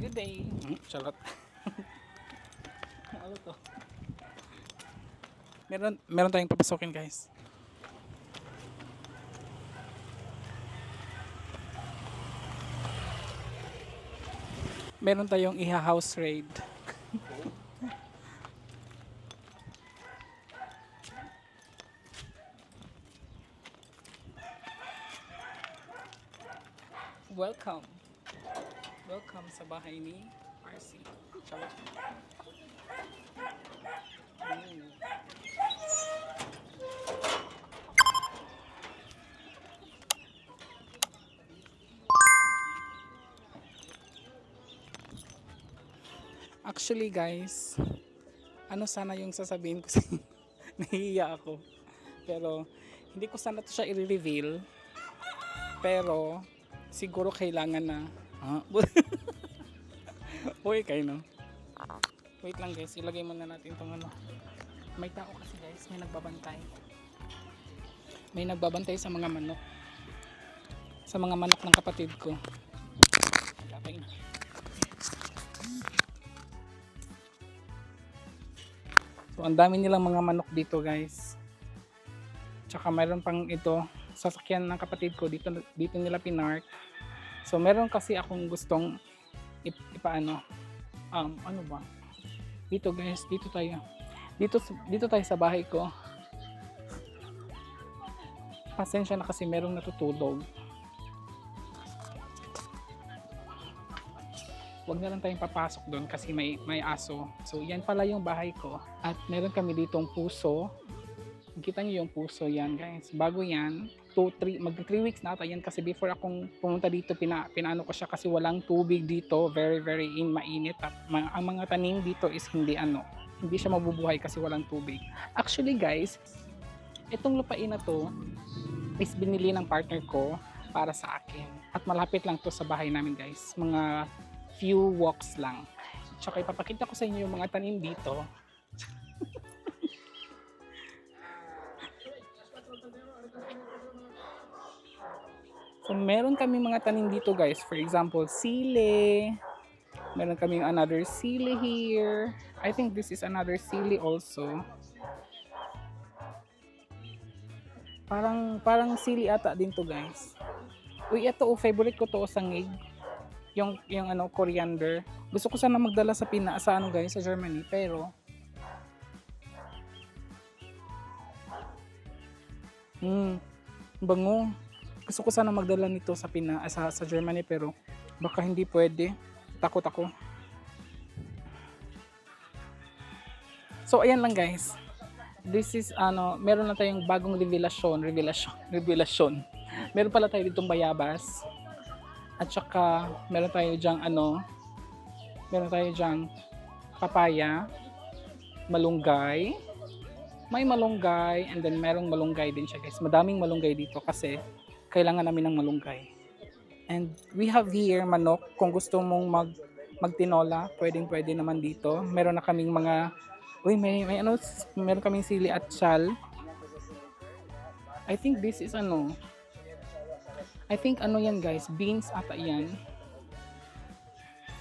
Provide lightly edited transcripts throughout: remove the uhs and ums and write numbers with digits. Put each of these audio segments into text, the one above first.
Good day. Charot. Ano to? Meron tayong papasokin, guys. Meron tayong iha-house raid. Welcome. Welcome sa bahay ni RC. Charot. Actually, guys, ano sana yung sasabihin ko sa nahihiya ako. Pero hindi ko sana to siya i-reveal. Pero siguro kailangan na. Uy, kayo no. Wait lang, guys, ilagay muna natin tong ano. May tao kasi, guys, may nagbabantay. May nagbabantay sa mga manok. Sa mga manok ng kapatid ko. Kapay na. So, ang dami nilang mga manok dito, guys. Tsaka mayroon pang ito, sasakyan ng kapatid ko, dito nila pinark. So, meron kasi akong gustong ipaano, ano ba? Dito, guys, dito tayo. Dito tayo sa bahay ko. Pasensya na kasi merong natutulog. Huwag na lang tayong papasok doon kasi may aso. So, yan pala yung bahay ko. At meron kami ditong puso. Kita niyo yung puso yan, guys. Bago yan, 3 weeks na ata yan kasi before akong pumunta dito, pinaano ko siya kasi walang tubig dito. Very, very mainit. At ang mga tanim dito is hindi siya mabubuhay kasi walang tubig. Actually, guys, itong lupain na to is binili ng partner ko para sa akin. At malapit lang to sa bahay namin, guys. Mga few walks lang. Tsaka ipapakita ko sa inyo yung mga tanim dito. So, meron kami mga tanim dito, guys. For example, sili. Meron kami another sili here. I think this is another sili also. Parang sili ata din to, guys. Uy, ito favorite ko to, sangig. Yung coriander. Gusto ko sana magdala sa guys, sa Germany, pero bango. Gusto ko sana magdala nito sa sa Germany, pero baka hindi pwede. Takot ako. So ayan lang, guys. This is meron na tayong bagong revelasyon. Meron pala tayo ditong bayabas. At saka meron tayo diyang papaya, malunggay. May malunggay, and then merong malunggay din siya, guys. Madaming malunggay dito kasi kailangan namin ng malunggay. And we have here manok. Kung gusto mong magtinola, pwede naman dito. Meron na kaming meron kaming sili at sal. I think this is yan, guys, beans ata yan.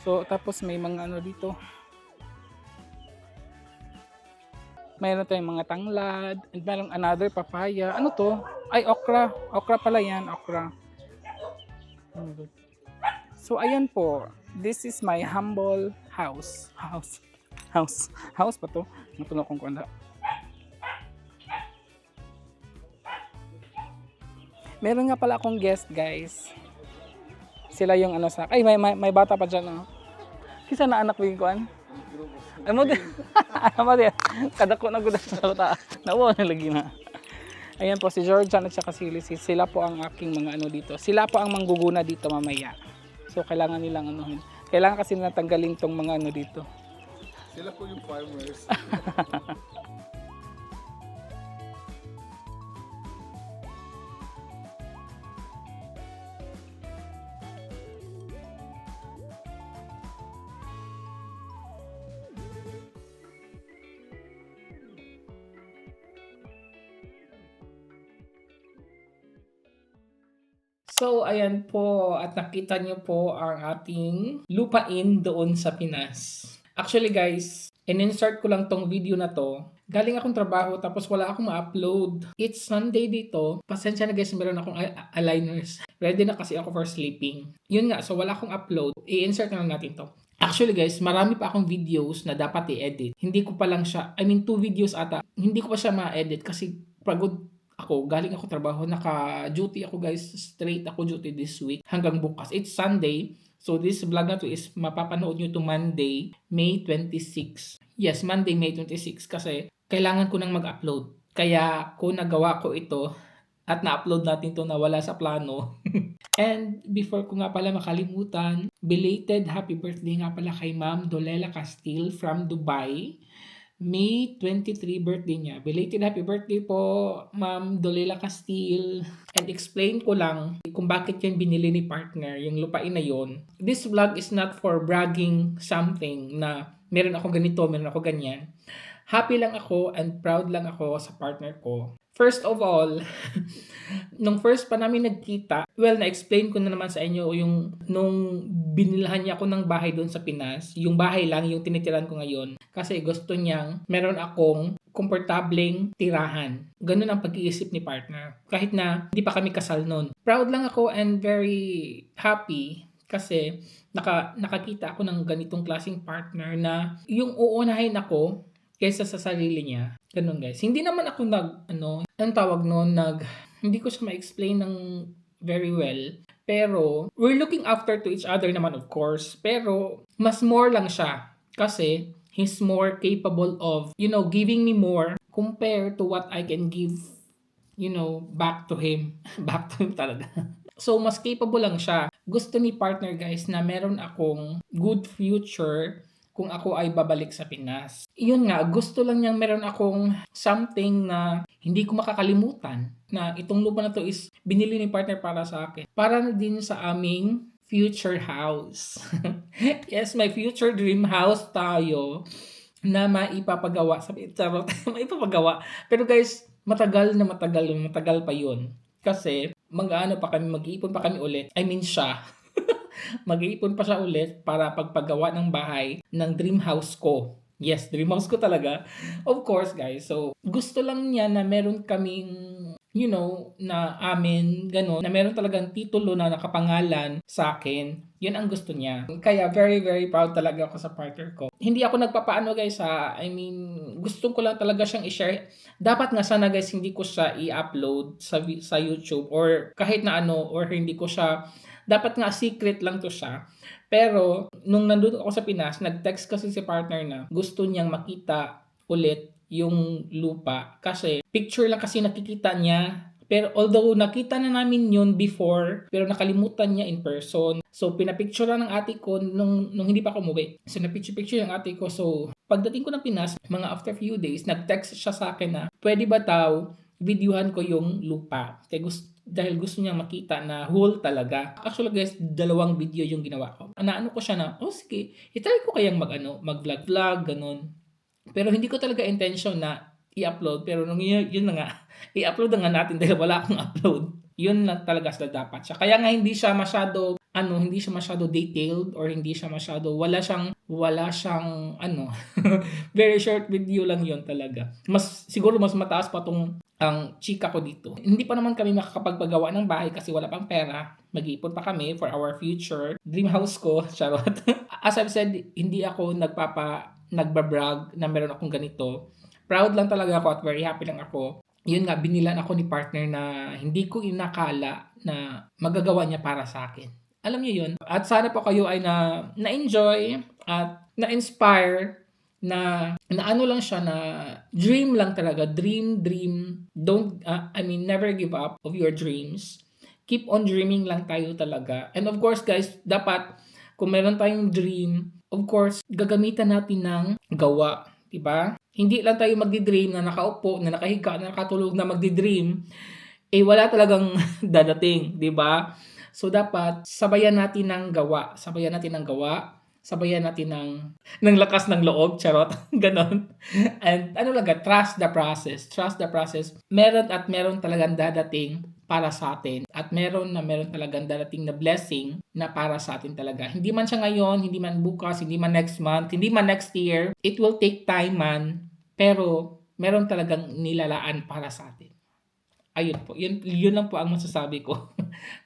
So, tapos may mga dito. Mayroon tayong mga tanglad, and mayroong another papaya. Ano to? Ay, okra. Okra pala yan, okra. So, ayan po. This is my humble house. House pa to? Natunog kong kuwanda. Meron nga pala akong guest, guys. Sila yung may bata pa dyan, Kisa na anak ko kuan. Ano din? Ano din? Kadako na gud sa bata. Nawa na lagi na. Ayan po si Georgian at saka si Lizzie. Sila po ang aking mga dito. Sila po ang mangguguna dito mamaya. So kailangan nilang Kailangan kasi natanggalin tong mga dito. Sila po yung farmers. So, ayan po, at nakita niyo po ang ating lupain doon sa Pinas. Actually guys, in-insert ko lang tong video na to. Galing akong trabaho tapos wala akong ma-upload. It's Sunday dito. Pasensya na guys, meron akong aligners. Ready na kasi ako for sleeping. Yun nga, so wala akong upload. I-insert na lang natin to. Actually guys, marami pa akong videos na dapat i-edit. Hindi ko pa lang siya, 2 videos ata. Hindi ko pa siya ma-edit kasi pagod ako, galing ako trabaho, naka-duty ako guys, straight ako duty this week hanggang bukas. It's Sunday, so this vlog na to is mapapanood nyo to Monday, May 26. Yes, Monday, May 26 kasi kailangan ko nang mag-upload. Kaya kung nagawa ko ito at na-upload natin to na wala sa plano. And before ko nga pala makalimutan, belated happy birthday nga pala kay Ma'am Dolela Castil from Dubai. May 23 birthday niya. Belated happy birthday po, Ma'am Dolela Castil. And explain ko lang kung bakit yan binili ni partner, yung lupain na yon. This vlog is not for bragging something na meron ako ganito, meron ako ganyan. Happy lang ako and proud lang ako sa partner ko. First of all, nung first pa namin nagkita, well, na-explain ko na naman sa inyo yung nung binilhan niya ako ng bahay doon sa Pinas, yung bahay lang, yung tinitiran ko ngayon. Kasi gusto niyang meron akong komportableng tirahan. Ganun ang pag-iisip ni partner. Kahit na hindi pa kami kasal noon. Proud lang ako and very happy kasi nakakita ako ng ganitong klaseng partner na yung uunahin ako kaysa sa sarili niya. Ganun guys. Hindi naman ako anong tawag noon, hindi ko siya ma-explain ng very well. Pero, we're looking after to each other naman of course. Pero, mas more lang siya. Kasi, he's more capable of, giving me more compared to what I can give, back to him. Back to him talaga. So, mas capable lang siya. Gusto ni partner guys na meron akong good future kung ako ay babalik sa Pinas. Yun nga, gusto lang niyang meron akong something na hindi ko makakalimutan. Na itong lupa na to is binili ni partner para sa akin. Para na din sa aming future house. Yes, my future dream house tayo na maipapagawa. Charot, maipapagawa. Pero guys, matagal pa yun. Kasi, mag-iipon pa kami ulit. Siya. Mag-iipon pa siya ulit para pagpagawa ng bahay ng dream house ko. Yes, dream house ko talaga. Of course, guys. So, gusto lang niya na meron kaming, na amin, gano'n, na meron talagang titulo na nakapangalan sa akin. Yun ang gusto niya. Kaya very, very proud talaga ako sa partner ko. Hindi ako nagpapaano guys gusto ko lang talaga siyang i-share. Dapat nga sana guys, hindi ko siya i-upload sa YouTube or kahit na or hindi ko siya. Dapat nga secret lang to siya. Pero, nung nandun ako sa Pinas, nag-text kasi si partner na gusto niyang makita ulit yung lupa. Kasi, picture lang kasi nakikita niya. Pero although nakita na namin yun before, pero nakalimutan niya in person. So, pinapicture lang ng ate ko nung hindi pa ako umuwi. So, napicture-picture yung ate ko. So, pagdating ko ng Pinas, mga after few days, nag-text siya sa akin na, pwede ba videohan ko yung lupa? Kaya dahil gusto niya makita na whole talaga. Actually guys, 2 video yung ginawa ko. Naano ko siya na, sige, itry ko kayang mag-vlog, ganun. Pero hindi ko talaga intention na i-upload. Pero nung yun na nga, i-upload na nga natin dahil wala akong upload. Yun na talaga sila dapat siya. Kaya nga hindi siya masyado detailed or hindi siya masyado, wala siyang very short video lang yun talaga. Siguro mas mataas pa tong ang chika ko dito. Hindi pa naman kami makakapagpagawa ng bahay kasi wala pang pera. Mag-iipon pa kami for our future. Dream house ko, charot. As I've said, hindi ako nagbabrag na meron akong ganito. Proud lang talaga ako at very happy lang ako. Yun nga, binilan ako ni partner na hindi ko inakala na magagawa niya para sa akin. Alam niyo yun. At sana po kayo ay na-enjoy at na-inspire na ano lang siya na dream lang talaga. Dream. Don't, never give up of your dreams. Keep on dreaming lang tayo talaga. And of course guys, dapat kung meron tayong dream, of course, gagamitan natin ng gawa. Diba? Hindi lang tayo magdi-dream na nakaupo, na nakahiga, na nakatulog na magdi-dream. Wala talagang dadating. Diba? So dapat sabayan natin ng gawa. Sabayan natin ng lakas ng loob, charot, ganon. And trust the process. Meron talagang dadating para sa atin at meron talagang darating na blessing na para sa atin talaga. Hindi man siya ngayon, hindi man bukas, hindi man next month, hindi man next year. It will take time man, pero meron talagang nilalaan para sa atin. Ayun po, yun lang po ang masasabi ko.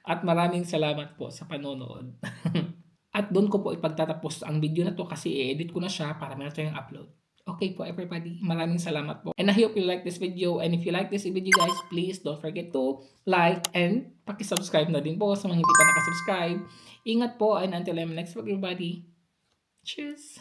At maraming salamat po sa panonood. At doon ko po ipagtatapos ang video na to kasi i-edit ko na siya para meron tayong upload. Okay po everybody, maraming salamat po. And I hope you like this video. And if you like this video guys, please don't forget to like and paki-subscribe na din po sa mga hindi pa nakasubscribe. Ingat po and until I'm next everybody. Cheers!